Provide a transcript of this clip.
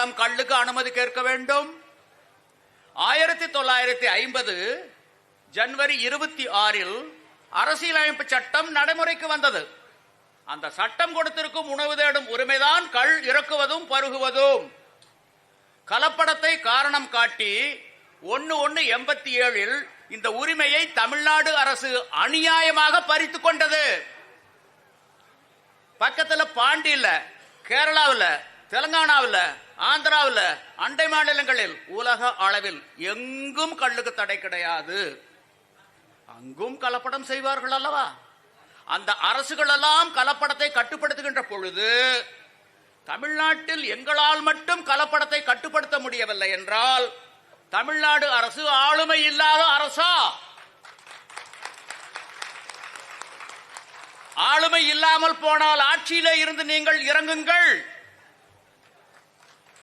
அரசாங்கம் கள்ளுக்கு அனுமதி கேட்க வேண்டும். 1950 ஜனவரி 26 அரசியலமைப்பு சட்டம் நடைமுறைக்கு வந்தது. அந்த சட்டம் கொடுத்திருக்கும் உணவு தேடும் உரிமைதான் கள் இறக்குவதும் பருகுவதும். கலப்படத்தை காரணம் காட்டி 1/1/87 இந்த உரிமையை தமிழ்நாடு அரசு அநியாயமாக பறித்துக் கொண்டது. பக்கத்தில் பாண்டியில, கேரளாவில், தெலுங்கானாவில், ஆந்திராவில், அண்டை மாநிலங்களில், உலக அளவில் எங்கும் கள்ளுக்கு தடை கிடையாது. அங்கும் கலப்படம் செய்வார்கள் அல்லவா? அந்த அரசுகள் எல்லாம் கலப்படத்தை கட்டுப்படுத்துகின்ற பொழுது தமிழ்நாட்டில் எங்களால் மட்டும் கலப்படத்தை கட்டுப்படுத்த முடியவில்லை என்றால் தமிழ்நாடு அரசு ஆளுமை இல்லாத அரசா? ஆளுமை இல்லாமல் போனால் ஆட்சியிலே இருந்து நீங்கள் இறங்குங்கள்.